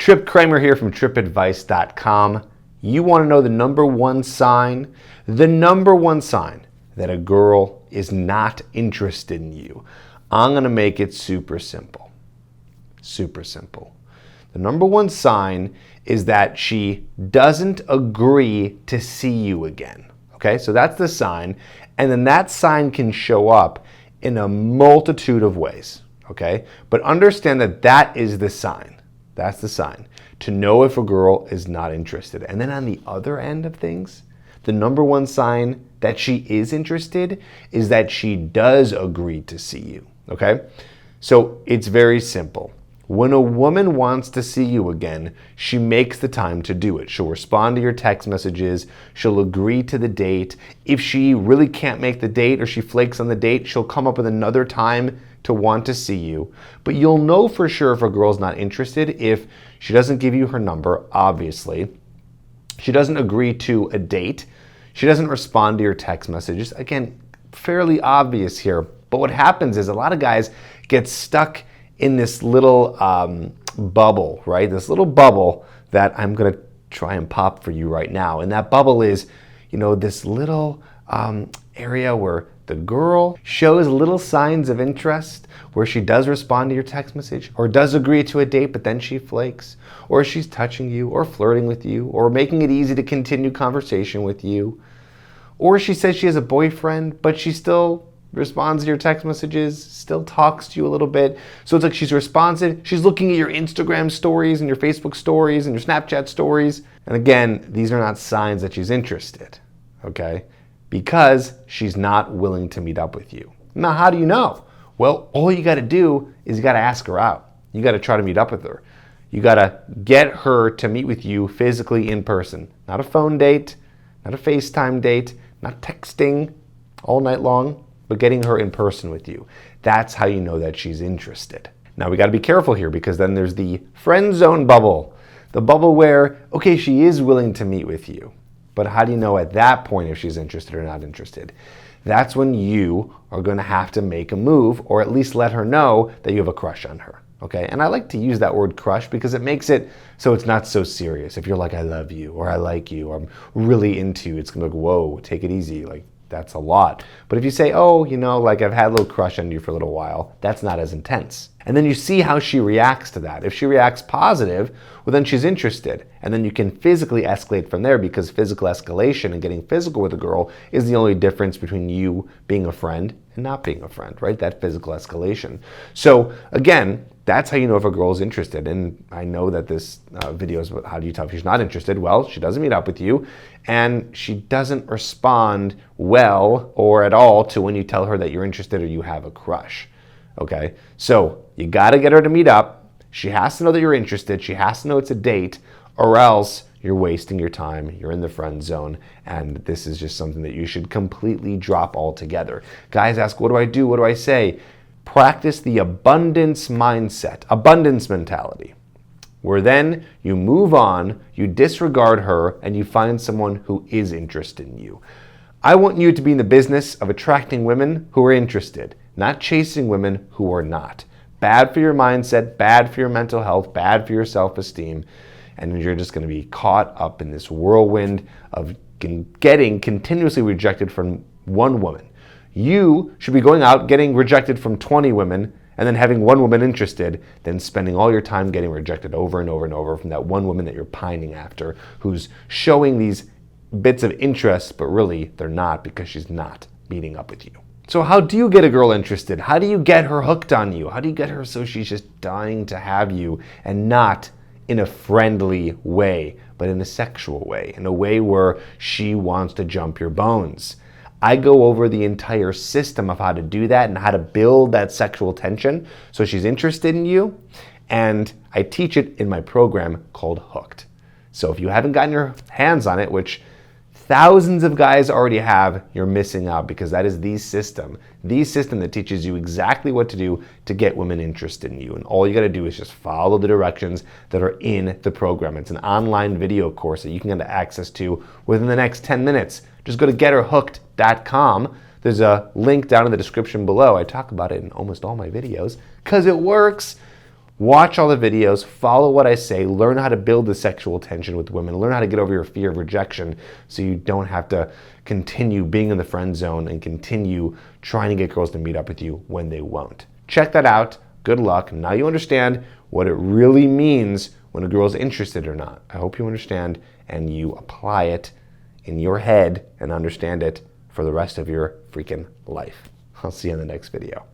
Tripp Kramer here from trippadvice.com. You want to know the number one sign? The number one sign that a girl is not interested in you. I'm going to make it super simple. Super simple. The number one sign is that she doesn't agree to see you again. Okay, so that's the sign. And then that sign can show up in a multitude of ways. Okay, but understand that that is the sign. That's the sign to know if a girl is not interested. And then on the other end of things, the number one sign that she is interested is that she does agree to see you. Okay, so it's very simple. When a woman wants to see you again, she makes the time to do it. She'll respond to your text messages. She'll agree to the date. If she really can't make the date or she flakes on the date, she'll come up with another time to want to see you. But you'll know for sure if a girl's not interested if she doesn't give you her number, obviously. She doesn't agree to a date. She doesn't respond to your text messages. Again, fairly obvious here. But what happens is a lot of guys get stuck in this little bubble, right? This little bubble that I'm going to try and pop for you right now. And that bubble is, this little area where the girl shows little signs of interest, where she does respond to your text message or does agree to a date, but then she flakes, or she's touching you or flirting with you or making it easy to continue conversation with you, or she says she has a boyfriend, but she still responds to your text messages, still talks to you a little bit. So it's like she's responsive. She's looking at your Instagram stories and your Facebook stories and your Snapchat stories. And again, these are not signs that she's interested, okay? Because she's not willing to meet up with you. Now, how do you know? Well, all you got to do is you got to ask her out. You got to try to meet up with her. You got to get her to meet with you physically in person. Not a phone date, not a FaceTime date, not texting all night long, but getting her in person with you. That's how you know that she's interested. Now we got to be careful here because then there's the friend zone bubble. The bubble where, okay, she is willing to meet with you, but how do you know at that point if she's interested or not interested? That's when you are going to have to make a move or at least let her know that you have a crush on her. Okay, and I like to use that word crush because it makes it so it's not so serious. If you're like, I love you, or I like you, or I'm really into you, it's going to be like, whoa, take it easy. Like, that's a lot. But if you say, oh, I've had a little crush on you for a little while, that's not as intense. And then you see how she reacts to that. If she reacts positive, well, then she's interested. And then you can physically escalate from there because physical escalation and getting physical with a girl is the only difference between you being a friend and not being a friend, right? That physical escalation. So again, that's how you know if a girl is interested. And I know that this video is about how do you tell if she's not interested? Well, she doesn't meet up with you and she doesn't respond well or at all to when you tell her that you're interested or you have a crush. Okay, so you got to get her to meet up. She has to know that you're interested. She has to know it's a date, or else you're wasting your time. You're in the friend zone, and this is just something that you should completely drop altogether. Guys ask, what do I do? What do I say? Practice the abundance mindset, abundance mentality, where then you move on, you disregard her, and you find someone who is interested in you. I want you to be in the business of attracting women who are interested, not chasing women who are not. Bad for your mindset, bad for your mental health, bad for your self-esteem, and you're just going to be caught up in this whirlwind of getting continuously rejected from one woman. You should be going out, getting rejected from 20 women, and then having one woman interested, then spending all your time getting rejected over and over and over from that one woman that you're pining after, who's showing these bits of interest, but really they're not because she's not meeting up with you. So how do you get a girl interested? How do you get her hooked on you? How do you get her so she's just dying to have you, and not in a friendly way, but in a sexual way, in a way where she wants to jump your bones? I go over the entire system of how to do that and how to build that sexual tension so she's interested in you, and I teach it in my program called Hooked. So if you haven't gotten your hands on it, which thousands of guys already have, you're missing out, because that is the system that teaches you exactly what to do to get women interested in you. And all you got to do is just follow the directions that are in the program. It's an online video course that you can get access to within the next 10 minutes. Just go to getherhooked.com. There's a link down in the description below. I talk about it in almost all my videos because it works. Watch all the videos, follow what I say, learn how to build the sexual tension with women, learn how to get over your fear of rejection so you don't have to continue being in the friend zone and continue trying to get girls to meet up with you when they won't. Check that out. Good luck. Now you understand what it really means when a girl's interested or not. I hope you understand and you apply it in your head and understand it for the rest of your freaking life. I'll see you in the next video.